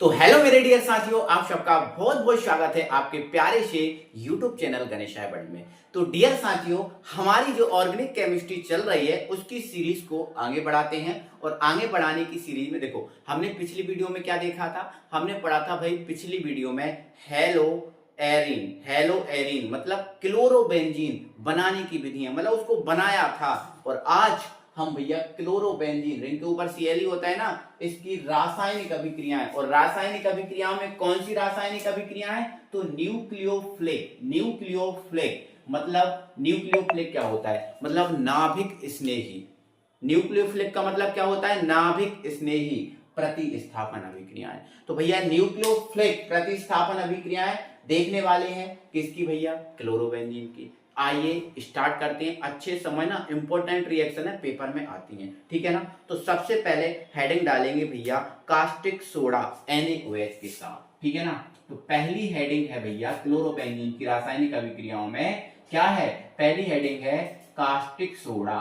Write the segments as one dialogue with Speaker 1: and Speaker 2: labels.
Speaker 1: तो हेलो मेरे डियर साथियों, आप सबका बहुत बहुत स्वागत है आपके प्यारे से यूट्यूब चैनल गणेशाय वर्ल्ड में। तो डियर साथियों, हमारी जो ऑर्गेनिक केमिस्ट्री चल रही है उसकी सीरीज को आगे बढ़ाते हैं। और आगे बढ़ाने की सीरीज में देखो, हमने पिछली वीडियो में क्या देखा था। हमने पढ़ा था भाई पिछली वीडियो में हेलो एरीन मतलब क्लोरोबेंजीन बनाने की विधियां, मतलब उसको बनाया था। और आज हम भैया क्लोरोबेंजीन, रिंग के ऊपर Cl होता है ना, इसकी रासायनिक अभिक्रियाएं। और रासायनिक अभिक्रियाओं में कौन सी रासायनिक अभिक्रियाएं? तो न्यूक्लियोफिलिक मतलब न्यूक्लियोफिलिक क्या होता है? मतलब नाभिक स्नेही। न्यूक्लियोफिलिक का मतलब क्या होता है? नाभिक स्नेही प्रतिस्थापन अभिक्रियाएं। तो भैया न्यूक्लियोफिलिक प्रतिस्थापन अभिक्रियाएं देखने वाले हैं किसकी भैया? क्लोरोबेंजीन की। आइए स्टार्ट करते हैं। अच्छे समय ना इंपॉर्टेंट रिएक्शन है, पेपर में आती हैं, ठीक है ना। तो सबसे पहले हेडिंग डालेंगे भैया कास्टिक सोडा NaOH के साथ, ठीक है ना। तो पहली हेडिंग है भैया क्लोरोबेंजीन की रासायनिक अभिक्रियाओं में क्या है? पहली हेडिंग है कास्टिक सोडा।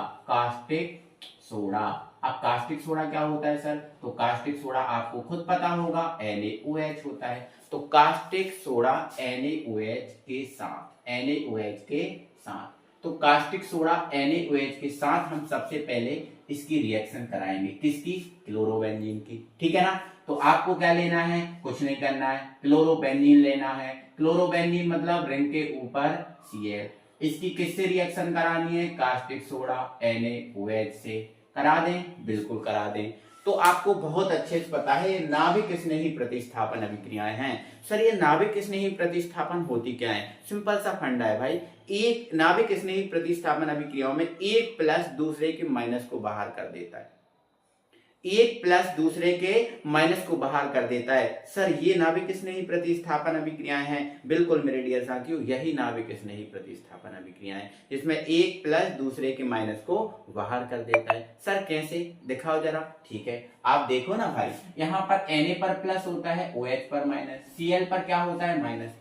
Speaker 1: अब कास्टिक सोडा क्या होता है सर? तो कास्टिक सोडा आपको खुद पता होगा NaOH होता है। तो कास्टिक सोडा NaOH के साथ तो कास्टिक सोडा NaOH के साथ हम सबसे पहले इसकी रिएक्शन कराएंगे। किसकी? क्लोरोबेंजीन की, ठीक है ना। तो आपको क्या लेना है? कुछ नहीं करना है, क्लोरोबेंजीन लेना है। क्लोरोबेंजीन मतलब रिंग के ऊपर Cl। इसकी किससे रिएक्शन करानी है? कास्टिक सोडा NaOH से। करा दें? बिल्कुल करा दें। तो आपको बहुत अच्छे से पता है ये नाभिक स्नेही प्रतिस्थापन अभिक्रियाएं हैं। सर ये नाभिक स्नेही प्रतिस्थापन होती क्या है? सिंपल सा फंडा है भाई। एक नाभिक स्नेही प्रतिस्थापन अभिक्रियाओं में एक प्लस दूसरे के माइनस को बाहर कर देता है। एक प्लस दूसरे के माइनस को बाहर कर देता है। सर ये नाभिक स्नेही प्रतिस्थापन अभिक्रियाएं हैं। बिल्कुल मेरे डियर साथियों, यही नाभिक स्नेही प्रतिस्थापन अभिक्रियाएं जिसमें एक प्लस दूसरे के माइनस को बाहर कर देता है। सर कैसे? दिखाओ जरा। ठीक है, आप देखो ना भाई, यहाँ पर Na पर प्लस होता है, OH पर माइनस, Cl पर क्या होता है? माइनस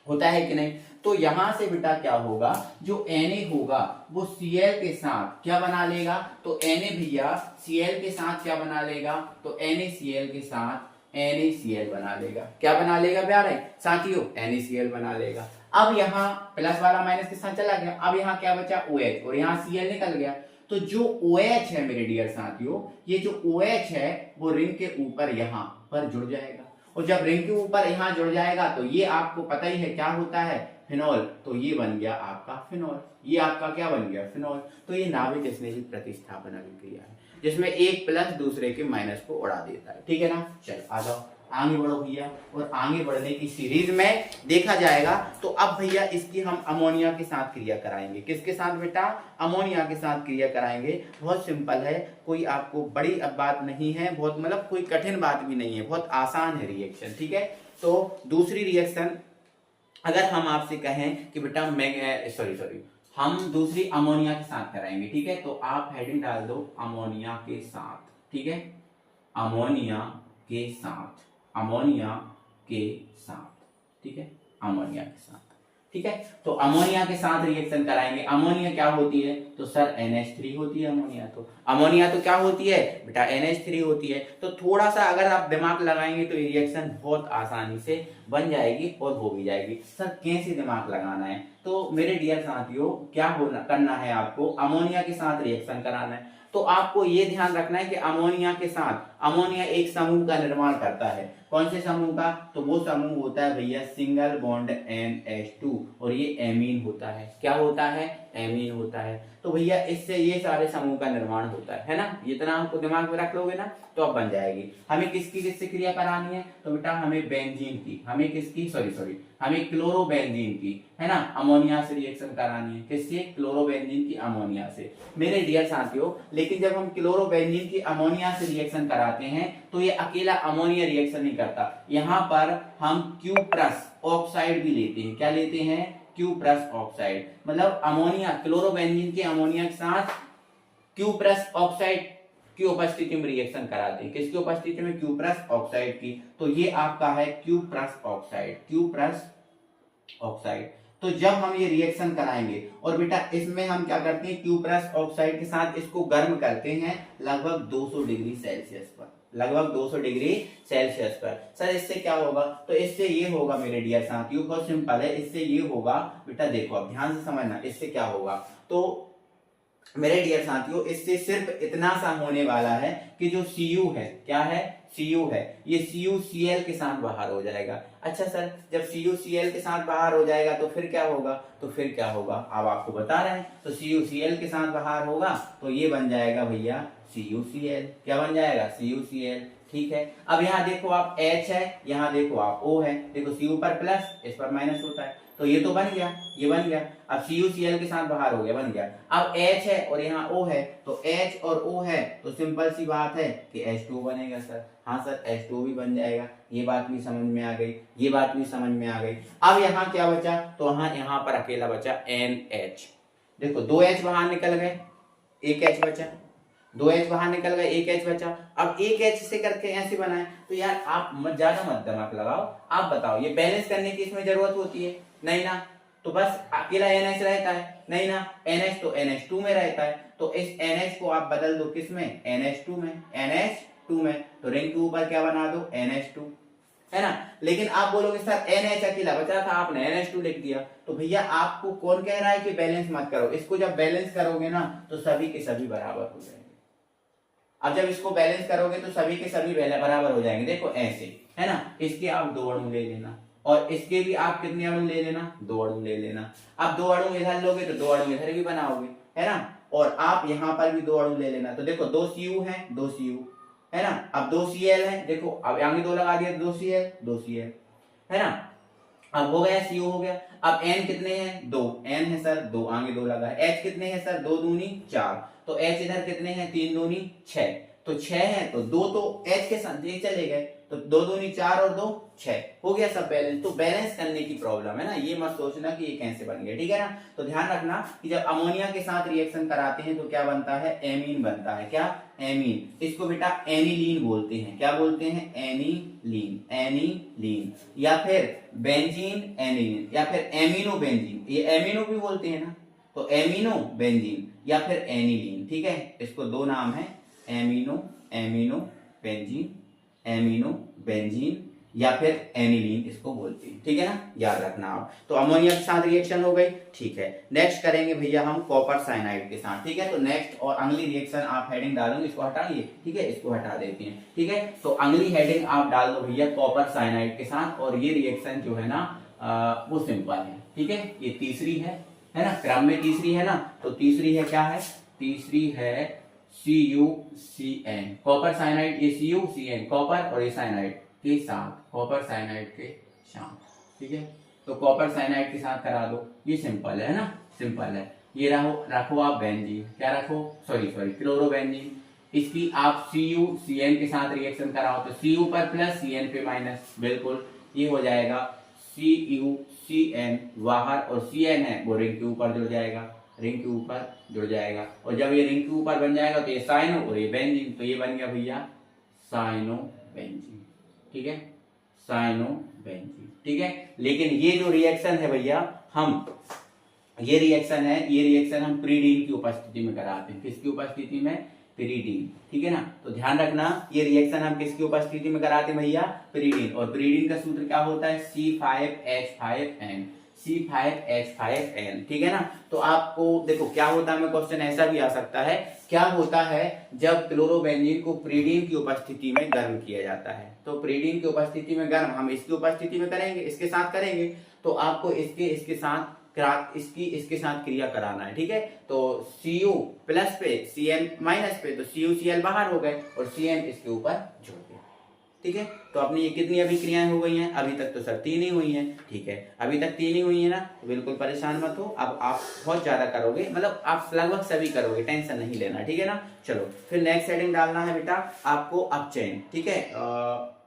Speaker 1: होता है कि नहीं। तो यहां से बेटा क्या होगा, जो Na होगा वो Cl के साथ क्या बना लेगा? तो Na भैया Cl के साथ क्या बना लेगा? तो NaCl के साथ NaCl बना लेगा। क्या बना लेगा प्यारे साथियों? NaCl बना लेगा। अब यहाँ प्लस वाला माइनस के साथ चला गया, अब यहाँ क्या बचा? OH, और यहाँ Cl निकल गया। तो जो OH है मेरे डियर साथियों, ये जो OH है वो रिंग के ऊपर यहाँ पर जुड़ जाएगा। और जब रिंग के ऊपर यहाँ जुड़ जाएगा तो ये आपको पता ही है क्या होता है? फिनॉल। तो ये बन गया आपका फिनॉल। ये आपका क्या बन गया? फिनॉल। तो ये नाभिक स्नेही प्रतिस्थापन अभिक्रिया है जिसमें एक प्लस दूसरे के माइनस को उड़ा देता है, ठीक है ना। चल आ जाओ, आगे बढ़ो भैया। और आगे बढ़ने की सीरीज में देखा जाएगा। तो अब भैया इसकी हम अमोनिया के साथ क्रिया कराएंगे। किसके साथ बेटा? अमोनिया के साथ क्रिया कराएंगे। बहुत सिंपल है, कोई आपको बड़ी अब बात नहीं है, बहुत मतलब कोई कठिन बात भी नहीं है, बहुत आसान है रिएक्शन, ठीक है। तो दूसरी रिएक्शन अगर हम आपसे कहें कि बेटा सॉरी हम दूसरी अमोनिया के साथ कराएंगे, ठीक है। तो आप हेडिंग डाल दो अमोनिया के साथ, ठीक है। अमोनिया के साथ, ठीक है। अमोनिया के साथ, ठीक है। तो अमोनिया के साथ रिएक्शन कराएंगे। अमोनिया क्या होती है? तो सर NH3 होती है अमोनिया। तो क्या होती है बेटा? NH3 होती है। तो थोड़ा सा अगर आप दिमाग लगाएंगे तो ये रिएक्शन बहुत आसानी से बन जाएगी और हो भी जाएगी। सर कैसे दिमाग लगाना है? तो मेरे डियर साथियों, क्या करना है आपको? अमोनिया के साथ रिएक्शन कराना है। तो आपको ये ध्यान रखना है कि अमोनिया के साथ अमोनिया एक समूह का निर्माण करता है। कौन से समूह का? तो वो समूह होता है भैया सिंगल बॉन्ड NH2, और ये एमीन होता है। क्या होता है? एमीन होता है। तो भैया इससे ये सारे समूह का निर्माण होता है ना। इतना हमको दिमाग में रख लोगे ना तो अब बन जाएगी। हमें किससे क्रिया करानी है? तो बेटा हमें बेंजीन की, हमें किसकी? सॉरी हमें क्लोरोबेंजीन की, है ना, अमोनिया से रिएक्शन करानी है। किससे? क्लोरोबेंजीन की अमोनिया से। मेरे डियर साथियों, लेकिन जब हम क्लोरोबेंजीन की अमोनिया से रिएक्शन कराते हैं तो ये अकेला अमोनिया रिएक्शन नहीं करता। यहाँ पर हम क्यूप्रस ऑक्साइड भी लेते हैं। क्या लेते हैं? Cuprous oxide. मतलब अमोनिया, क्लोरोबेंजीन के अमोनिया के साथ क्यूप्रस ऑक्साइड की उपस्थिति में रिएक्शन कराते हैं। किसकी उपस्थिति में? क्यूप्रस ऑक्साइड की। तो ये आपका है क्यूप्रस ऑक्साइड। तो जब हम ये रिएक्शन कराएंगे और बेटा इसमें हम क्या करते हैं? क्यूप्रस ऑक्साइड के साथ इसको गर्म करते हैं लगभग 200 डिग्री सेल्सियस पर। लगभग 200 डिग्री सेल्सियस पर। सर इससे क्या होगा? तो इससे ये होगा मेरे डियर साथियों, बहुत सिंपल है, इससे ये होगा बेटा, देखो अब ध्यान से समझना, इससे क्या होगा। तो मेरे डियर साथियों इससे सिर्फ इतना सा होने वाला है कि जो Cu है, क्या है, Cu है, ये CuCl के साथ बाहर हो जाएगा। अच्छा सर जब CuCl के साथ बाहर हो जाएगा तो फिर क्या होगा? तो फिर क्या होगा अब आपको बता रहे हैं। तो CuCl के साथ बाहर होगा तो ये बन जाएगा भैया CuCl। क्या बन जाएगा? CuCl। ठीक है, अब यहाँ देखो आप H है, यहाँ देखो आप O है, देखो Cu पर प्लस, इस पर माइनस होता है, तो ये तो बन गया, ये बन गया। अब CuCl के साथ बाहर हो गया, बन गया। अब H है और यहाँ O है, तो H और O है तो सिंपल सी बात है कि H2 बनेगा सर। हाँ सर H2 भी बन जाएगा। ये बात भी समझ में आ गई, ये बात भी समझ में आ गई। अब यहाँ क्या बचा? तो यहाँ पर अकेला बचा NH। देखो 2H बाहर निकल गए, एक H बचा, 2H बाहर निकल गए, एक H बचा। अब एक H से करके ऐसे बनाए, तो यार आप ज्यादा मत दिमाग लगाओ, आप बताओ ये बैलेंस करने की इसमें जरूरत होती है? नहीं ना। तो बस अकेला NH रहता है? नहीं ना। NH तो NH2 में रहता है, तो इस NH को आप बदल दो किसमें? NH2 में, NH2 में, तो रिंग के ऊपर क्या बना दो? NH2, है ना। लेकिन आप बोलोगे सर NH अकेला बचा था, आपने NH2 लिख दिया, तो भैया आपको कौन कह रहा है कि बैलेंस मत करो? इसको जब बैलेंस करोगे ना तो सभी के सभी बराबर हो जाएंगे। अब जब इसको बैलेंस करोगे तो सभी के सभी बराबर हो जाएंगे। देखो ऐसे, है ना, इसके आप 2 अणु ले लेना और इसके भी आप कितने अणु ले लेना? 2 अणु ले लेना। अब 2 अणु इधर लोगे तो 2 अणु इधर भी बनाओगे, है ना। और आप यहाँ पर भी 2 अणु ले लेना, तो देखो 2 Cu है, 2 Cu, है ना। अब 2 Cl है, देखो अब आगे 2 लगा दिया, 2 Cl, 2 Cl, है ना। अब हो गया, Cu हो गया। अब N कितने हैं? 2, N है सर 2, आगे 2 लगा है। H कितने हैं सर? 2 दूनी 4, तो H इधर कितने हैं? 3 दूनी 6, तो 6 है, तो 2 तो H के साथ ये चले गए, तो 2 दूनी 4 और 2 6, हो गया सब बैलेंस। तो बैलेंस करने की प्रॉब्लम है ना, ये मत सोचना कि ये कैसे बन गया, ठीक है ना। तो ध्यान रखना कि जब अमोनिया के साथ रिएक्शन कराते हैं तो क्या बनता है? एमीन बनता है। क्या? एमीन। इसको बेटा एनिलीन बोलते हैं। क्या बोलते हैं? एनिलीन, एनिलीन, या फिर बेंजीन एनिलीन, या फिर एमिनो बेंजीन, ये एमिनो भी बोलते हैं ना, तो एमिनो बेंजीन या फिर एनिलीन, ठीक है। इसको 2 नाम है, amino, amino benzene, amino benzene या फिर एनिलीन इसको बोलते हैं, ठीक है ना, याद रखना आप। तो अमोनिया के साथ रिएक्शन हो गई, ठीक है। नेक्स्ट करेंगे भैया हम कॉपर साइनाइड के साथ, ठीक है। तो नेक्स्ट और अगली रिएक्शन आप हेडिंग डालोगे, इसको हटाइए, ठीक है, इसको हटा देते हैं, ठीक है। तो अगली हेडिंग आप डाल दो भैया कॉपर साइनाइड के साथ, और ये रिएक्शन जो है ना वो सिंपल है, ठीक है। ये तीसरी है ना, क्रम में तीसरी है ना, तो तीसरी है, क्या है? तीसरी है CuCN, कॉपर साइनाइड, ये CuCN कॉपर और ये साइनाइड के साथ, कॉपर साइनाइड के साथ, ठीक है। तो कॉपर साइनाइड के साथ करा दो, ये सिंपल है ना, सिंपल है। ये रखो आप बेंजीन, क्या रखो? Sorry chlorobenzene. इसकी आप CuCN के साथ रिएक्शन कराओ तो Cu पर प्लस, Cn पे माइनस, बिल्कुल ये हो जाएगा CuCN बाहर, और Cn है वो रिंग के ऊपर जुड़ जाएगा, रिंग के ऊपर जुड़ जाएगा। और जब ये रिंग के ऊपर बन जाएगा तो ये साइनो और ये बेंजीन, तो ये बन गया भैया साइनो बेंजीन, ठीक है, साइनो बेंजीन, ठीक है। लेकिन ये जो रिएक्शन है भैया, हम ये रिएक्शन हम प्रीडीन की उपस्थिति में कराते हैं। किसकी उपस्थिति में? प्रीडीन, ठीक है ना। तो ध्यान रखना ये रिएक्शन हम किसकी उपस्थिति में कराते हैं भैया? प्रीडीन। और प्रीडीन का सूत्र क्या होता है? C5H5N, C5H5N, ठीक है ना। तो आपको देखो क्या होता है, क्वेश्चन ऐसा भी आ सकता है, क्या होता है जब क्लोरोबेंजीन को प्रीडीन की उपस्थिति में गर्म किया जाता है। तो प्रीडीन की उपस्थिति में गर्म हम इसकी उपस्थिति में करेंगे, इसके साथ करेंगे, तो आपको इसके साथ इसके साथ क्रिया कराना है, ठीक है। तो Cu प्लस पे Cn माइनस पे, तो CuCl बाहर हो गए और Cn इसके ऊपर जुड़ गया, ठीक है। तो अपनी ये कितनी अभी क्रियाएं हो गई हैं? अभी तक तो सर 3 ही हुई हैं, ठीक है, अभी तक 3 ही हुई है ना, तो बिल्कुल परेशान मत हो। अब आप बहुत ज्यादा करोगे, मतलब आप लगभग सभी करोगे, टेंशन नहीं लेना, ठीक है ना। चलो फिर नेक्स्ट हेडिंग डालना है बेटा आपको अपचेन, ठीक है।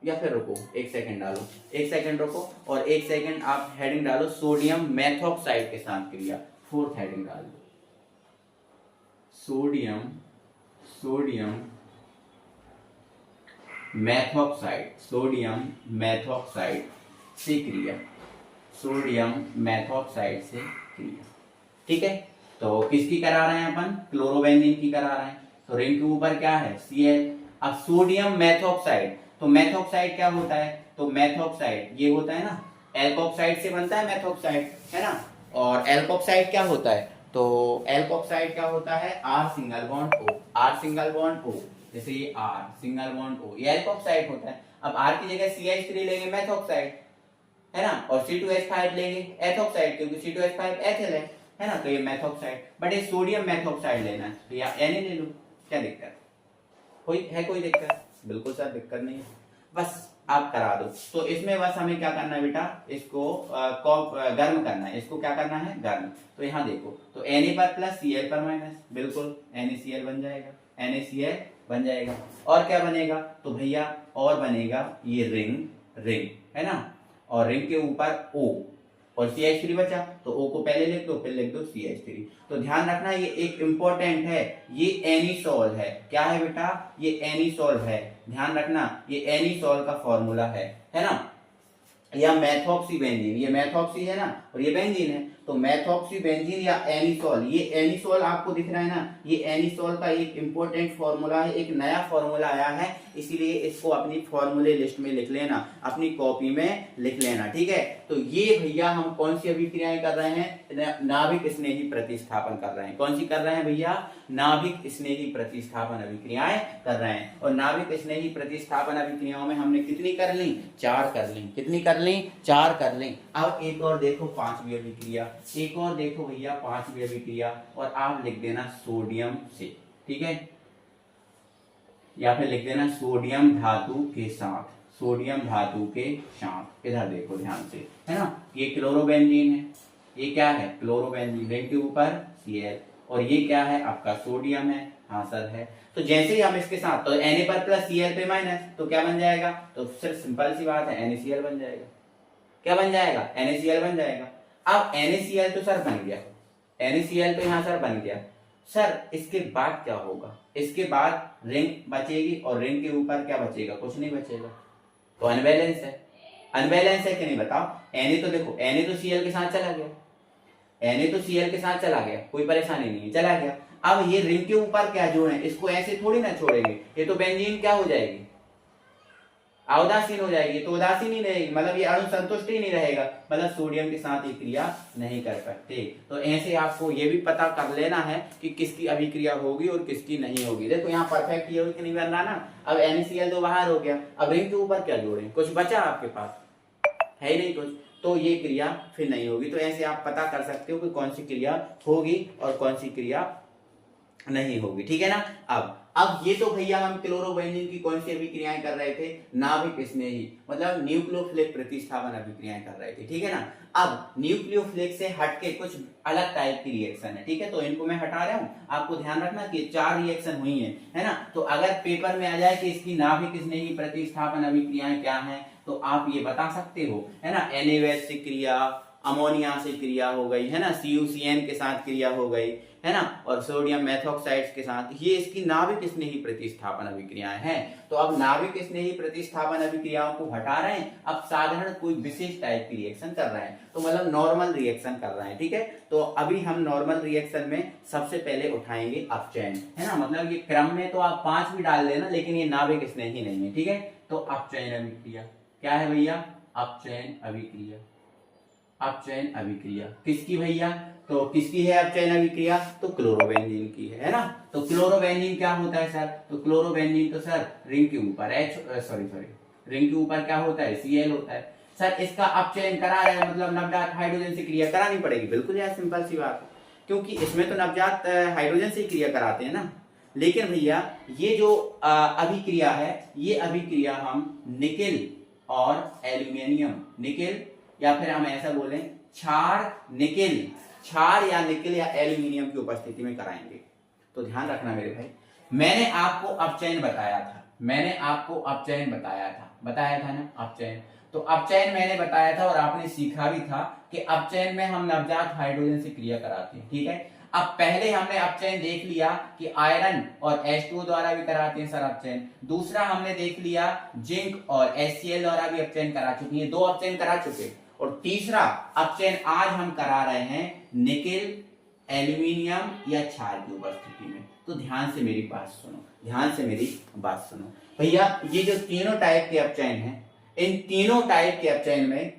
Speaker 1: या फिर रुको 1 सेकंड डालो, 1 सेकंड रुको, और 1 सेकंड आप हेडिंग डालो सोडियम मेथॉक्साइड के साथ क्रिया, 4th हेडिंग डाल दो, सोडियम मेथॉक्साइड, सोडियम मेथॉक्साइड से क्रिया, सोडियम मेथॉक्साइड से क्रिया, ठीक है। तो किसकी करा रहे हैं अपन? क्लोरोबेंजीन की करा रहे हैं। तो रिंग के ऊपर क्या है? Cl। अब सोडियम मेथॉक्साइड, तो मेथॉक्साइड क्या होता है, तो मेथॉक्साइड ये होता है ना, एल्कोक्साइड से बनता है मेथॉक्साइड, है ना। और एल्कोक्साइड क्या होता है, तो एल्कोक्साइड क्या होता है, R single bond O, R single bond O, जैसे ये आर सिंगल बॉन्ड ओ, ये एल्कोक्साइड होता है। अब आर की जगह CH3 लेंगे मेथॉक्साइड, है ना, और C2H5 लेंगे एथोक्साइड, क्योंकि C2H5 एथिल है ना, तो ये मेथॉक्साइड। बट ये सोडियम मेथॉक्साइड लेना है तो या Na ले लो, क्या दिक्कत कोई दिक्कत, बिल्कुल सर दिक्कत नहीं है, बस आप करा दो। तो इसमें बस हमें क्या करना है बेटा, इसको गर्म करना है, इसको क्या करना है, गर्म। तो यहाँ देखो, तो Na पर प्लस Cl पर माइनस, बिल्कुल NaCl बन जाएगा, NaCl बन जाएगा। और क्या बनेगा, तो भैया और बनेगा ये रिंग है ना, और रिंग के ऊपर O और CH3 बचा, तो O को पहले लिख दो, फिर लिख दो CH3। तो ध्यान रखना ये एक इंपॉर्टेंट है, ये एनीसोल है, क्या है बेटा, ये एनीसोल है, ध्यान रखना ये एनीसोल का फॉर्मूला है ना। या मेथॉक्सी बेंजीन, ये मेथॉक्सी है ना और ये बेंजीन है, तो मेथॉक्सी बेंजीन या एनीसोल, ये एनीसोल आपको दिख रहा है ना, ये एनीसोल का एक इंपॉर्टेंट फॉर्मूला है, एक नया फॉर्मूला आया है, इसीलिए इसको अपनी फॉर्मूले लिस्ट में लिख लेना, अपनी कॉपी में लिख लेना, ठीक है। तो ये भैया हम कौन सी अभिक्रियाएं कर रहे हैं, नाभिक स्नेही प्रतिस्थापन कर रहे हैं, कौन सी कर रहे हैं भैया, नाभिक स्नेही प्रतिस्थापन अभिक्रियाएं कर रहे हैं। और नाभिक स्नेही प्रतिस्थापन अभिक्रियाओं में हमने कितनी कर ली, 4 कर ली, कितनी कर ली, 4 कर ली। अब एक और देखो 5वीं अभिक्रिया, एक और देखो भैया 5वीं अभिक्रिया, और आप लिख देना सोडियम से, ठीक है, या फिर लिख देना सोडियम धातु के साथ, सोडियम धातु के साथ। इधर देखो ध्यान से, है ना, ये क्लोरोबेंजीन है, ये क्या है, क्लोरोबेंजीन, रिंग के ऊपर Cl, और ये क्या है आपका सोडियम है, हाँ सर है। तो जैसे ही हम इसके साथ, तो Na पर प्लस Cl पे माइनस, तो क्या बन जाएगा, तो सिर्फ सिंपल सी बात है NaCl बन जाएगा, क्या बन जाएगा, NaCl बन जाएगा। अब NaCl तो सर बन गया, NaCl तो यहाँ सर बन गया, सर इसके बाद क्या होगा, इसके बाद रिंग बचेगी, और रिंग के ऊपर क्या बचेगा, कुछ नहीं बचेगा, तो अनबैलेंस है, अनबैलेंस है कि नहीं बताओ। Na तो देखो, Na तो Cl के साथ चला गया, Na तो Cl के साथ चला गया, कोई परेशानी नहीं है, चला गया। अब ये रिंग के ऊपर क्या जोड़े, इसको ऐसे थोड़ी ना छोड़ेंगे, ये तो बेंजीन क्या हो जाएगी, उदासीन हो जाएगी, तो उदासीन ही रहेगी, मतलब ये अणु संतुष्ट ही नहीं रहेगा, मतलब सोडियम के साथ ये क्रिया नहीं कर सकते। तो ऐसे आपको ये भी पता कर लेना है कि किसकी अभिक्रिया होगी और किसकी नहीं होगी। देखो यहाँ परफेक्ट ये नहीं बन रहा ना, अब NaCl तो बाहर हो गया, अब रिंग के ऊपर क्या जोड़े, कुछ बचा आपके पास है ही नहीं कुछ, तो ये क्रिया फिर नहीं होगी। तो ऐसे आप पता कर सकते हो कि कौन सी क्रिया होगी और कौन सी क्रिया नहीं होगी, ठीक है ना। अब ये तो भैया हम क्लोरोबेंजीन की कौन सी अभिक्रियाएं कर रहे थे, नाभिक स्नेही, मतलब न्यूक्लियोफिलिक प्रतिस्थापन अभिक्रियाएं कर रहे थे, ठीक है ना। अब न्यूक्लियोफिलिक से हटके कुछ अलग टाइप की रिएक्शन है, ठीक है, तो इनको मैं हटा रहा हूं, आपको ध्यान रखना कि 4 रिएक्शन हुई है ना। तो अगर पेपर में आ जाए कि इसकी नाभिक स्नेही प्रतिस्थापन अभिक्रियाएं क्या है, तो आप ये बता सकते हो, है ना, NaOH से क्रिया, अमोनिया से क्रिया हो गई, है ना, CuCN के साथ क्रिया हो गई, है ना, और सोडियम मेथॉक्साइड्स के साथ, ये इसकी नाभिक स्नेही प्रतिस्थापन अभिक्रियाएं हैं। तो अब नाभिक स्नेही प्रतिस्थापन अभिक्रियाओं को हटा रहे हैं, अब साधारण कोई विशेष टाइप की रिएक्शन कर रहे हैं, तो मतलब नॉर्मल रिएक्शन कर रहे हैं, ठीक है। तो अभी हम नॉर्मल रिएक्शन में सबसे पहले उठाएंगे अपचयन, है ना, मतलब ये क्रम में तो आप 5 भी डाल देना, लेकिन ये नाभिक स्नेही नहीं है, ठीक है। तो अपचयन अभिक्रिया क्या है भैया, अपचयन अभिक्रिया, अपचयन अभिक्रिया किसकी भैया, तो किसकी है अपचयन अभिक्रिया, तो क्लोरोबेंजीन की है ना। तो क्लोरोबेंजीन क्या होता है सर, तो क्लोरोबेंजीन तो सर रिंग के ऊपर रिंग के ऊपर क्या होता है, Cl होता है। सर इसका अपचयन करा है, मतलब नवजात हाइड्रोजन से क्रिया करानी पड़ेगी, बिल्कुल यार सिंपल सी बात है, क्योंकि इसमें तो नवजात हाइड्रोजन से क्रिया कराते हैं ना। लेकिन भैया ये जो अभिक्रिया है, ये अभिक्रिया हम निकेल और एल्यूमिनियम, निकेल या फिर हम ऐसा बोलें क्षार या निकेल या एल्यूमिनियम की उपस्थिति में कराएंगे। तो ध्यान रखना मेरे भाई, मैंने आपको अपचयन बताया था ना अपचयन। तो अपचयन मैंने बताया था और आपने सीखा भी था कि अपचयन में हम नवजात हाइड्रोजन से क्रिया कराते हैं, ठीक है। अब पहले हमने अपचयन देख लिया कि आयरन और H2O द्वारा भी कराते हैं सर अपचयन। दूसरा हमने देख लिया जिंक और HCl द्वारा भी अपचयन करा चुके हैं, 2 अपचयन करा चुके। और तीसरा अपचयन आज हम करा रहे हैं निकेल, एल्यूमिनियम या क्षार की उपस्थिति में। तो ध्यान से मेरी बात सुनो, ध्यान से मेरी बात सुनो भैया। ये जो तीनों टाइप के अपचयन हैं, इन तीनों टाइप के अपचयन में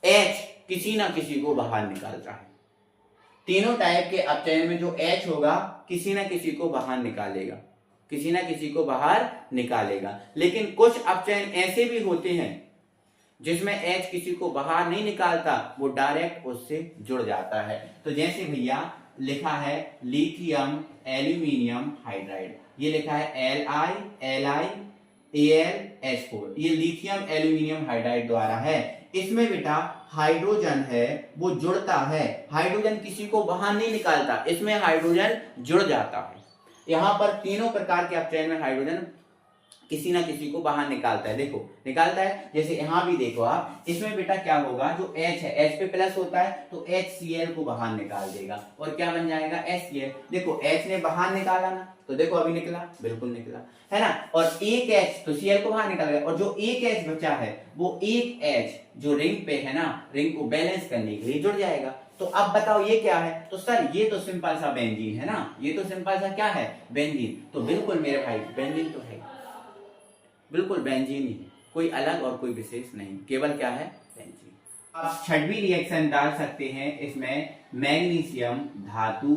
Speaker 1: H किसी ना किसी को बाहर निकालता है। तीनों टाइप के अपचयन में जो H होगा किसी ना किसी को बाहर निकालेगा, किसी ना किसी को बाहर निकालेगा। लेकिन कुछ अपचयन ऐसे भी होते हैं जिसमें H किसी को बाहर नहीं निकालता, वो डायरेक्ट उससे जुड़ जाता है। तो जैसे भैया लिखा है लिथियम एल्यूमिनियम हाइड्राइड, ये लिखा है LiAlH4, ये लिथियम एल्यूमिनियम हाइड्राइड द्वारा है। इसमें बेटा हाइड्रोजन है वो जुड़ता है, हाइड्रोजन किसी को बाहर नहीं निकालता, इसमें हाइड्रोजन जुड़ जाता है। यहाँ पर तीनों प्रकार के अपचयन में हाइड्रोजन किसी ना किसी को बाहर निकालता है। देखो निकालता है, जैसे यहाँ भी देखो आप, इसमें बेटा क्या होगा, जो H है H पे प्लस होता है तो HCl को बाहर निकाल देगा और क्या बन जाएगा HCl। देखो H ने बाहर निकाला ना, तो देखो अभी निकला, बिल्कुल निकला है ना। और एक H तो Cl को बाहर निकालेगा और जो एक H बचा है वो एक H जो रिंग पे है ना, रिंग को बैलेंस करने के लिए जुड़ जाएगा। तो अब बताओ ये क्या है, तो सर ये तो सिंपल सा बेंजीन है ना, ये तो सिंपल सा क्या है, बेंजीन। तो बिल्कुल मेरे भाई बेंजीन तो है, बिल्कुल बेंजीन ही, कोई अलग और कोई विशेष नहीं, केवल क्या है, बेंजीन। आप छठवीं रिएक्शन डाल सकते हैं इसमें मैग्नीशियम धातु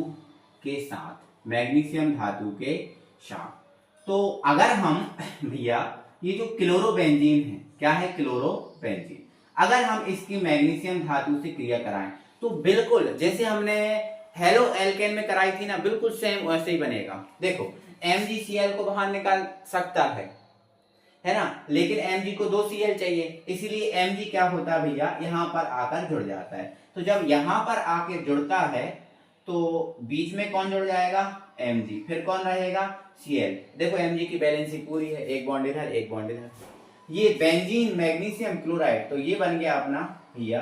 Speaker 1: के साथ, मैग्नीशियम धातु के साथ। तो अगर हम भैया ये जो क्लोरोबेंजीन है, क्या है क्लोरोबेंजीन, अगर हम इसकी मैग्नीशियम धातु से क्रिया कराएं तो बिल्कुल जैसे हमने हेलो एल्केन में कराई थी ना, बिल्कुल सेम वैसे ही बनेगा। देखो MgCl को बाहर निकाल सकता है ना, लेकिन Mg को 2 Cl चाहिए, इसीलिए Mg क्या होता है भैया, यहाँ पर आकर जुड़ जाता है। तो जब यहाँ पर आके जुड़ता है तो बीच में कौन जुड़ जाएगा, Mg, फिर कौन रहेगा, Cl। देखो Mg की बैलेंसिंग पूरी है, एक बॉन्ड इधर एक बॉन्ड इधर, ये बेंजीन मैग्नीशियम क्लोराइड, तो ये बन गया अपना भैया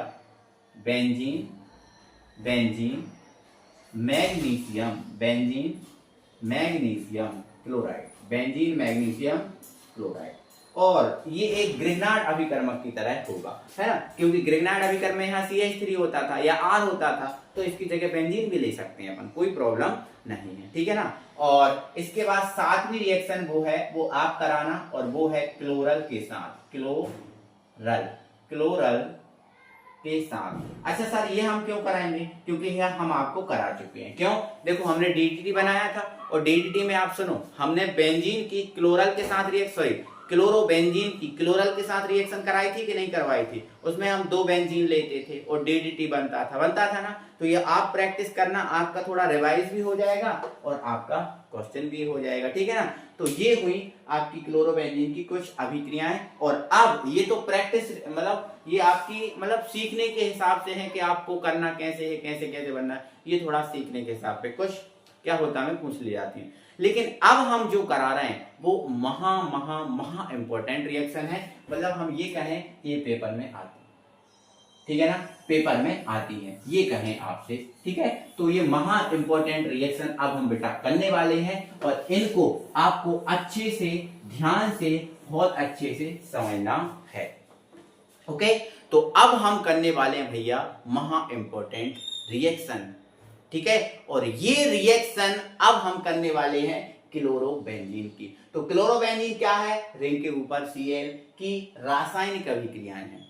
Speaker 1: benzene, benzene magnesium, benzene magnesium chloride, benzene magnesium chloride. और ये एक ग्रिग्नार्ड अभिकर्मक की तरह होगा, है ना, क्योंकि ग्रिग्नार्ड अभिकर्म में यहाँ CH3 होता था या R होता था, तो इसकी जगह बेंजीन भी ले सकते हैं अपन, कोई प्रॉब्लम नहीं है, ठीक है ना। और इसके बाद सातवीं रिएक्शन वो है, वो आप कराना, और वो है क्लोरल के साथ, क्लोरल, क्लोरल के साथ। अच्छा सर ये हम क्यों कराएंगे, क्योंकि यह हम आपको करा चुके हैं। क्यों, देखो हमने DDT बनाया था, और DDT में आप सुनो, हमने बेंजीन की क्लोरल के साथ क्लोरोबेंजीन की क्लोरल के साथ रिएक्शन कराई थी कि नहीं करवाई थी, उसमें हम 2 बेंजीन लेते थे और DDT बनता था ना। तो ये आप प्रैक्टिस करना, आपका थोड़ा रिवाइज भी हो जाएगा और आपका क्वेश्चन भी हो जाएगा, ठीक है ना। तो ये हुई आपकी क्लोरोबेंजीन की कुछ अभिक्रियाएं। और अब ये तो प्रैक्टिस, मतलब ये आपकी मतलब सीखने के हिसाब से है कि आपको करना कैसे है, कैसे कैसे बनना है, ये थोड़ा सीखने के हिसाब पे कुछ क्या होता है, पूछ ली जाती है। लेकिन अब हम जो करा रहे हैं वो महा महा महा इंपॉर्टेंट रिएक्शन है, मतलब हम ये कहें ये पेपर में आती है, ठीक है ना, पेपर में आती है, ये कहें आपसे, ठीक है। तो ये महा इंपॉर्टेंट रिएक्शन अब हम बेटा करने वाले हैं, और इनको आपको अच्छे से, ध्यान से, बहुत अच्छे से समझना है, ओके। तो अब हम करने वाले हैं भैया महा इंपॉर्टेंट रिएक्शन, ठीक है। और ये रिएक्शन अब हम करने वाले हैं क्लोरोबेंजीन की। तो क्लोरोबेंजीन क्या है, रिंग के ऊपर Cl की रासायनिक अभिक्रियाएं हैं,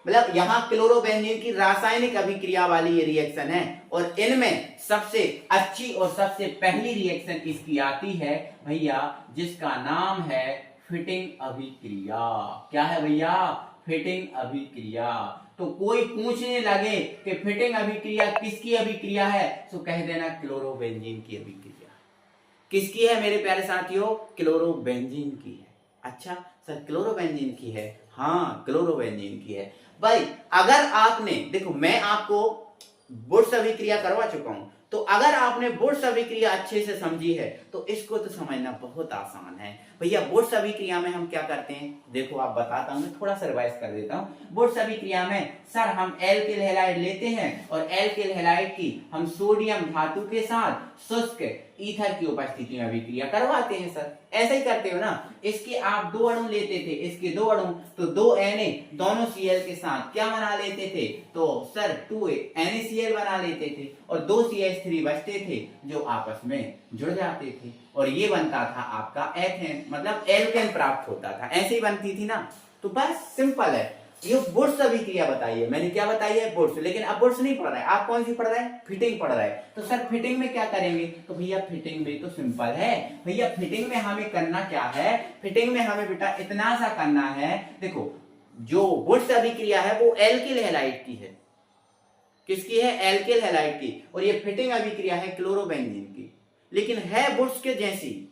Speaker 1: मतलब यहाँ क्लोरोबेंजीन की रासायनिक अभिक्रिया वाली ये रिएक्शन है। और इनमें सबसे अच्छी और सबसे पहली रिएक्शन इसकी आती है भैया, जिसका नाम है फिटिंग अभिक्रिया। क्या है भैया, फिटिंग अभिक्रिया। तो कोई पूछने लगे कि फिटिंग अभिक्रिया किसकी अभिक्रिया है, तो कह देना क्लोरोबेंजीन की अभिक्रिया। किसकी है मेरे प्यारे साथियों, क्लोरोबेंजीन की है। अच्छा सर क्लोरोबेंजीन की है, हाँ क्लोरोबेंजीन की है भाई। अगर आपने, देखो मैं आपको बुर्स अभिक्रिया करवा चुका हूं, तो अगर आपने बुर्स अभिक्रिया अच्छे से समझी है तो इसको तो समझना बहुत आसान है भैया। बुर्स अभिक्रिया में हम क्या करते हैं, देखो आप बताता हूं, मैं थोड़ा सा रिवाइज कर देता हूं। बुर्स अभिक्रिया में सर हम एल्किल हैलाइड लेते हैं, और एल्किल हैलाइड की हम सोडियम धातु के साथ शुष्क ईथर की उपस्थिति में अभिक्रिया करवाते हैं सर। ऐसा ही करते हो ना। इसके आप 2 अणु लेते थे, इसके 2 अणु, तो 2 Na दोनों Cl के साथ क्या बना लेते थे, तो सर 2 NaCl बना लेते थे और 2 CH3 बचते थे जो आपस में जुड़ जाते थे और ये बनता था आपका एथेन, मतलब एल्केन प्राप्त होता था। ऐसे ही बनती थी ना। तो बस सिंपल है। ये बुर्स अभिक्रिया बताइए, मैंने क्या बताई है, बुर्स। लेकिन अब बुर्स नहीं पढ़ रहा है, आप कौन सी पढ़ रहे हैं, फिटिंग पढ़ रहा है। तो सर फिटिंग में क्या करेंगे, तो भैया फिटिंग में तो सिंपल है भैया। फिटिंग में हमें करना क्या है, फिटिंग में हमें बेटा इतना सा करना है। देखो जो बुर्स अभिक्रिया है वो एल्किल हैलाइड की है। किसकी है, एल्किल हैलाइड की। और ये फिटिंग अभिक्रिया है क्लोरोबेंजीन की, लेकिन है बुर्स के जैसी।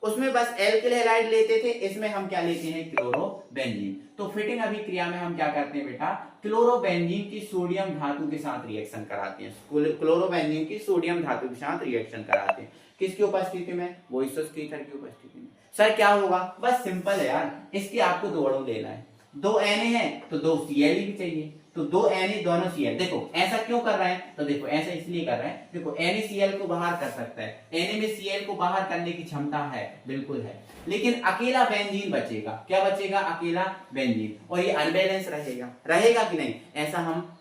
Speaker 1: उसमें बस एल्किल हैलाइड लेते थे, इसमें हम क्या लेते हैं, क्लोरोबेंजीन। तो फिटिंग अभिक्रिया में हम क्या करते हैं बेटा, क्लोरोबेंजीन की सोडियम धातु के साथ रिएक्शन कराते हैं। क्लोरोबेंजीन की सोडियम धातु के साथ रिएक्शन कराते हैं। किसकी उपस्थिति में, वो शुष्क ईथर की उपस्थिति में। सर क्या होगा, बस सिंपल है यार। इसके आपको 2 अणु लेना है, 2 Na है तो 2 Cl भी चाहिए, तो 2 Na दोनों Cl। देखो ऐसा क्यों कर रहे हैं, तो देखो ऐसा इसलिए कर रहे हैं, देखो NaCl को बाहर कर सकता है, Na में Cl को बाहर करने की क्षमता है, बिल्कुल है, लेकिन अकेला बेंजीन बचेगा। क्या बचेगा, अकेला बेंजीन। और ये अनबैलेंस रहेगा, रहेगा कि नहीं, ऐसा हम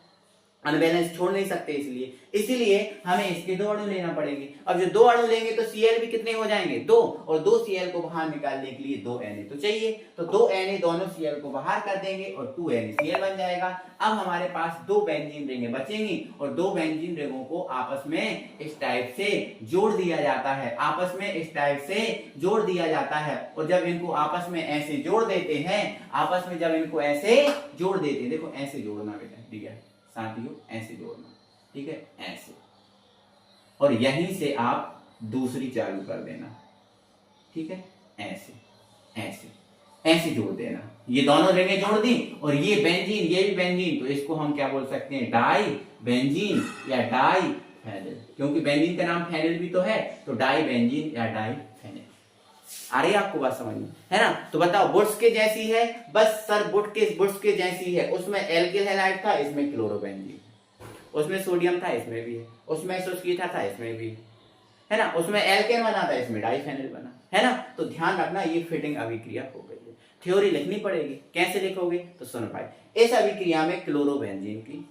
Speaker 1: अनबैलेंस छोड़ नहीं सकते, इसीलिए हमें इसके 2 अणु लेना पड़ेंगे। अब जो 2 अणु लेंगे तो Cl भी कितने हो जाएंगे, 2, और 2 Cl को बाहर निकालने के लिए 2 Na तो चाहिए। तो 2 Na दोनों Cl को बाहर कर देंगे और 2 NaCl बन जाएगा। अब हमारे पास 2 बेंजीन रिंगें बचेंगी और 2 बेंजीन रिंगों को आपस में इस टाइप से जोड़ दिया जाता है, आपस में इस टाइप से जोड़ दिया जाता है। और जब इनको आपस में ऐसे जोड़ देते हैं, आपस में जब इनको ऐसे जोड़ देते हैं, देखो ऐसे जोड़ना बेटा, ठीक है साथियों, ऐसे जोड़ना, ठीक है ऐसे, और यहीं से आप दूसरी चालू कर देना, ठीक है ऐसे ऐसे ऐसे जोड़ देना। ये दोनों रिंगें जोड़ दी और ये बेंजीन, ये भी बेंजीन, तो इसको हम क्या बोल सकते हैं, डाई बेंजीन या डाई फेनिल, क्योंकि बेंजीन का नाम फेनिल भी तो है, तो डाई बेंजीन या डाई फेनिल। आ रही है आपको बात समझ में, है ना। तो बताओ बुर्स के जैसी है, बस सर बुर्स के जैसी है। उसमें एल्किल हैलाइड था, इसमें क्लोरोबेंजीन, उसमें सोडियम था, इसमें भी है, उसमें शुष्क ईथर था, इसमें भी है ना, उसमें एल्केन बना था, इसमें डाइफेनिल बना, है ना। तो ध्यान रखना, ये फिटिंग अभिक्रिया हो गई है। थ्योरी लिखनी पड़ेगी, कैसे लिखोगे, तो सुनो भाई, इस अभिक्रिया में क्लोरोबेंजीन की,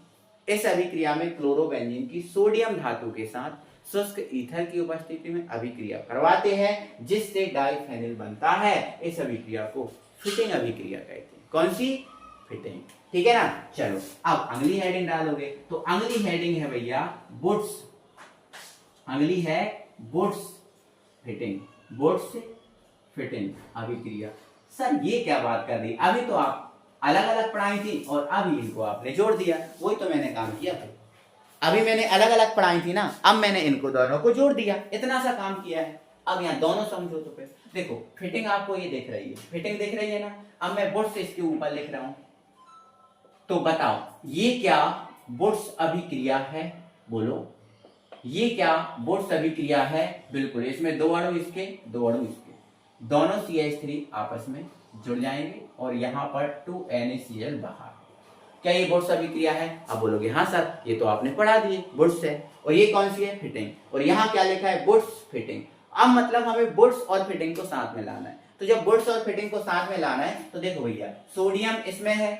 Speaker 1: इस अभिक्रिया में क्लोरोबेंजीन की सोडियम धातु के साथ शुष्क ईथर की उपस्थिति में अभिक्रिया करवाते हैं, जिससे डाइफेनिल बनता है। इस अभिक्रिया को फिटिंग अभिक्रिया कहते हैं। कौन सी, फिटिंग, ठीक है ना। चलो अब अगली हेडिंग डालोगे, तो अगली हेडिंग है भैया बुर्स, अगली है बुर्स फिटिंग, बुर्स फिटिंग अभिक्रिया। सर ये क्या बात कर दी, अभी तो आप अलग अलग पढ़ाई थी और अभी इनको आपने जोड़ दिया, वही तो मैंने काम किया था। अभी मैंने अलग अलग पढ़ाई थी ना, अब मैंने इनको दोनों को जोड़ दिया, इतना सा काम किया है। अब यहाँ दोनों समझो तो फिर देखो, फिटिंग आपको ये दिख रही है, फिटिंग दिख रही है ना। अब मैं बुर्स इसके ऊपर लिख रहा हूं, तो बताओ ये क्या बुर्स अभिक्रिया है, बोलो ये क्या बुर्स अभिक्रिया है। बिल्कुल, इसमें 2 अणु इसके, 2 अणु इसके, दोनों CH3 आपस में जुड़ जाएंगे और यहाँ पर 2 NaCl बाहर। क्या ये बुर्स अभिक्रिया है, अब बोलोगे हाँ सर ये तो आपने पढ़ा दिए, बुर्स है। और ये कौन सी है, फिटिंग, और यहाँ क्या लिखा है, बुर्स फिटिंग। अब मतलब हमें बुर्स और फिटिंग को साथ में लाना है। तो जब बुर्स और फिटिंग को साथ में लाना है, तो देखो भैया सोडियम इसमें है,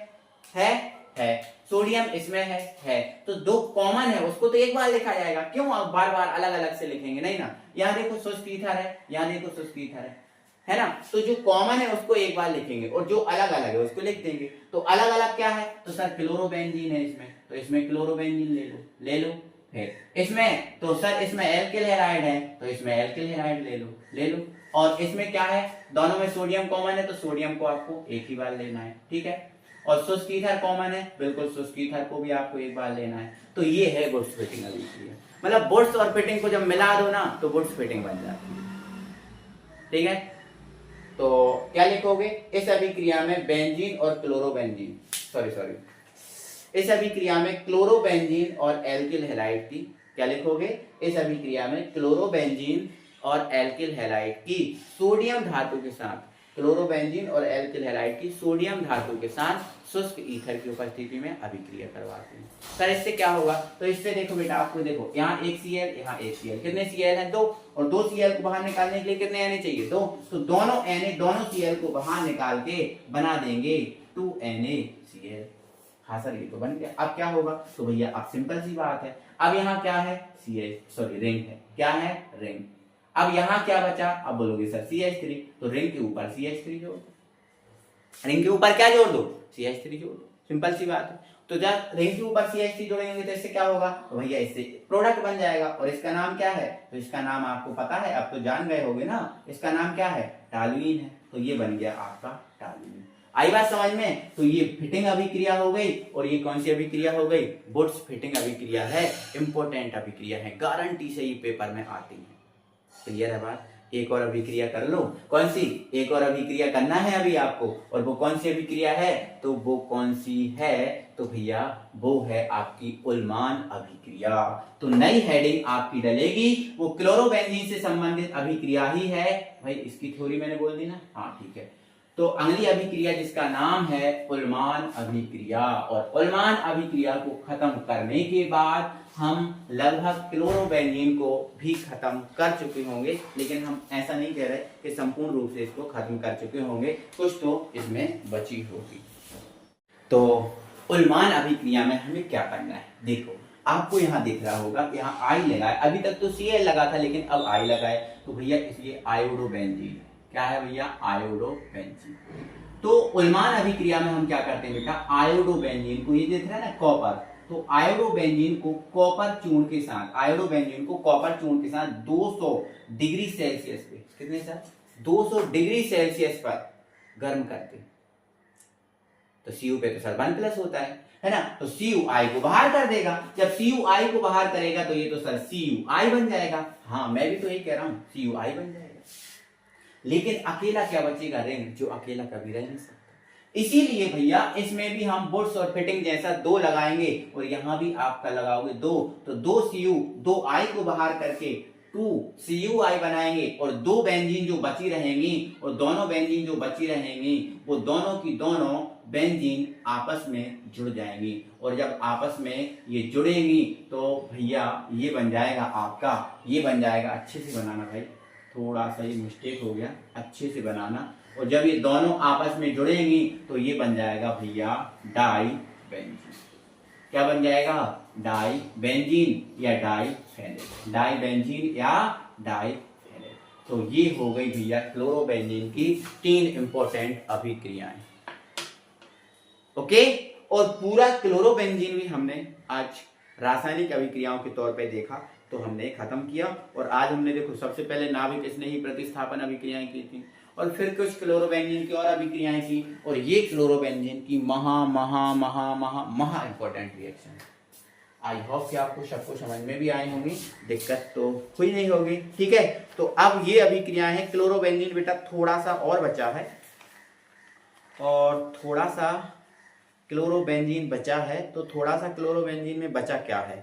Speaker 1: सोडियम इसमें है, तो 2 कॉमन है, उसको तो एक बार लिखा जाएगा, क्यों अब बार बार अलग अलग से लिखेंगे, नहीं ना। यहाँ देखो शुष्क ईथर है, यहाँ देखो शुष्क ईथर है ना। तो जो कॉमन है उसको एक बार लिखेंगे और जो अलग अलग है उसको लिख देंगे। तो अलग अलग क्या है, तो सर क्लोरोबेंजीन है इसमें, तो इसमें क्लोरोबेंजीन ले लो। फिर इसमें, तो सर इसमें एल्किल हैलाइड है, तो इसमें एल्किल हैलाइड ले लो। और इसमें क्या है, दोनों में सोडियम कॉमन है, तो सोडियम को आपको एक ही बार लेना है, ठीक है। और शुष्क ईथर कॉमन है, बिल्कुल शुष्क ईथर को भी आपको एक बार लेना है। तो ये है बुर्स फिटिंग अभिक्रिया। मतलब बुर्स और फिटिंग को जब मिला दो ना, तो बुर्स फिटिंग बन जाती है, ठीक है। तो क्या लिखोगे, इस अभिक्रिया में बेंजीन और क्लोरोबेंजीन, सॉरी इस अभिक्रिया में क्लोरोबेंजीन और एल्किल हैलाइड की, क्या लिखोगे, इस अभिक्रिया में क्लोरोबेंजीन और एल्किल हैलाइड की सोडियम धातु के साथ क्लोरोबेंजीन और एल्किल हैलाइड की सोडियम धातु के साथ शुष्क ईथर की उपस्थिति में अभिक्रिया करवाते हैं। सर इससे क्या होगा? तो इससे देखो बेटा, आपको देखो यहाँ एक Cl, यहाँ एक Cl, कितने Cl है? 2, और 2 Cl को बाहर निकालने के लिए कितने Na चाहिए? 2, तो दोनों Na दोनों Cl को बाहर निकाल के बना देंगे 2NaCl। हाँ सर ये तो बन गया। अब क्या होगा? तो भैया अब सिंपल सी बात है, अब यहाँ क्या है? रिंग है। क्या है? रिंग। अब यहाँ क्या बचा? अब बोलोगे सर CH3, तो रिंग के ऊपर CH3 जोड़ दो। रिंग के ऊपर क्या जोड़ दो? CH3 जोड़ दो। सिंपल सी बात है। तो जब रिंग के ऊपर CH3 जोड़ेंगे तो इससे क्या होगा? तो भैया इससे प्रोडक्ट बन जाएगा, और इसका नाम क्या है? तो इसका नाम आपको पता है, अब तो जान गए होगे ना, इसका नाम क्या है? टॉल्यूइन है। तो ये बन गया आपका टॉल्यूइन। आई बात समझ में? तो ये फिटिंग अभिक्रिया हो गई, और ये कौन सी अभिक्रिया हो गई? वुड्स फिटिंग अभिक्रिया है, इंपॉर्टेंट अभिक्रिया है, गारंटी से ये पेपर में आती है। क्लियर है बात? एक और अभिक्रिया कर लो। कौन सी? एक और अभिक्रिया करना है अभी आपको, और वो कौन सी अभिक्रिया है? तो वो कौन सी है? तो भैया वो है आपकी उल्मान अभिक्रिया। तो नई हेडिंग आपकी डलेगी, वो क्लोरोबेंजीन से संबंधित अभिक्रिया ही है। भाई इसकी थ्योरी मैंने बोल दी ना? हाँ ठीक है। तो अगली अभिक्रिया जिसका नाम है उल्मान अभिक्रिया, और उल्मान अभिक्रिया को खत्म करने के बाद हम लगभग क्लोरोबेंजीन को भी खत्म कर चुके होंगे, लेकिन हम ऐसा नहीं कह रहे कि संपूर्ण रूप से इसको खत्म कर चुके होंगे, कुछ तो इसमें बची होगी। तो उल्मान अभिक्रिया में हमें क्या करना है? देखो आपको यहाँ दिख रहा होगा, यहाँ आई लगाए, अभी तक तो Cl लगा था लेकिन अब आई लगाए, तो भैया इसलिए आयोडोबेंजीन। क्या है भैया? आयोडोबेंजीन। तो उल्मान अभिक्रिया में हम क्या करते हैं बेटा? आयोडोबेंजीन को, ये देख रहे हैं ना कॉपर, तो आयोडोबेंजीन को कॉपर चूर्ण के साथ, आयोडोबेंजीन को कॉपर चूर्ण के साथ 200 डिग्री सेल्सियस पे, कितने सर? 200 डिग्री सेल्सियस पर गर्म करते हैं। तो Cu पे तो सर 1+ होता है ना? तो CuI को बाहर कर देगा। जब CuI को बाहर करेगा तो ये तो सर CuI बन जाएगा। हाँ मैं भी तो यही कह रहा हूं, CuI बन जाएगा। लेकिन अकेला क्या बचेगा? रिंग, जो अकेला कभी रह नहीं सकता। इसीलिए भैया इसमें भी हम बुड्स और फिटिंग जैसा 2 लगाएंगे, और यहां भी आपका लगाओगे 2, तो 2 Cu 2 I को बाहर करके 2 CuI बनाएंगे, और 2 बेंजीन जो बची रहेंगी, और दोनों बेंजीन जो बची रहेंगी वो दोनों की दोनों बेंजीन आपस में जुड़ जाएंगी, और जब आपस में ये जुड़ेंगी तो भैया ये बन जाएगा आपका, ये बन जाएगा, अच्छे से बनाना भाई, थोड़ा सा ये मिस्टेक हो गया, अच्छे से बनाना, और जब ये दोनों आपस में जुड़ेंगी तो ये बन जाएगा भैया डाई बेंजीन। क्या बन जाएगा? डाई बेंजीन या डाई फेनेट, डाई बेंजीन या डाई फेनेट। तो ये हो गई भैया क्लोरोबेंजीन की 3 इंपॉर्टेंट अभिक्रियाएं। ओके, और पूरा क्लोरोबेंजीन भी हमने आज रासायनिक अभिक्रियाओं के तौर पे देखा, तो हमने खत्म किया। और आज हमने देखो सबसे पहले नाभिक स्नेही प्रतिस्थापन अभिक्रियाएं की थी, और फिर कुछ क्लोरोबेंजीन की और अभिक्रियाएं की, और ये क्लोरोबेंजीन की महा महा महा महा महा इंपॉर्टेंट रिएक्शन। आई होप कि आपको सबको समझ में भी आई होंगी, दिक्कत तो हुई नहीं होगी। ठीक है, तो अब ये अभिक्रियाएं हैं। क्लोरोबेंजीन बेटा थोड़ा सा और बचा है, और थोड़ा सा क्लोरोबेंजीन बचा है। तो थोड़ा सा क्लोरोबेंजीन में बचा क्या है?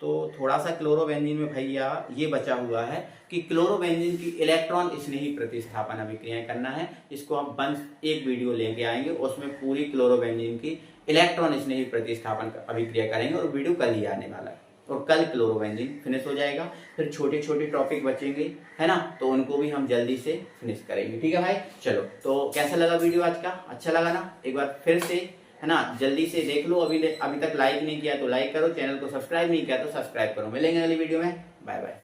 Speaker 1: तो थोड़ा सा क्लोरोबेंजीन में भैया ये बचा हुआ है कि क्लोरोबेंजीन की इलेक्ट्रॉन स्नेही प्रतिस्थापन अभिक्रियाएं करना है। इसको हम एक वीडियो लेके आएंगे, उसमें पूरी क्लोरोबेंजीन की इलेक्ट्रॉन स्नेही प्रतिस्थापन अभिक्रिया करेंगे, और वीडियो कल ही आने वाला है, और कल क्लोरोबेंजीन फिनिश हो जाएगा। फिर छोटे छोटे टॉपिक बचेंगे, है ना, तो उनको भी हम जल्दी से फिनिश करेंगे। ठीक है भाई, चलो। तो कैसा लगा वीडियो आज का? अच्छा लगा ना? एक बार फिर से, है ना, जल्दी से देख लो। अभी तक लाइक नहीं किया तो लाइक करो, चैनल को सब्सक्राइब नहीं किया तो सब्सक्राइब करो। मिलेंगे अगली वीडियो में, बाय बाय।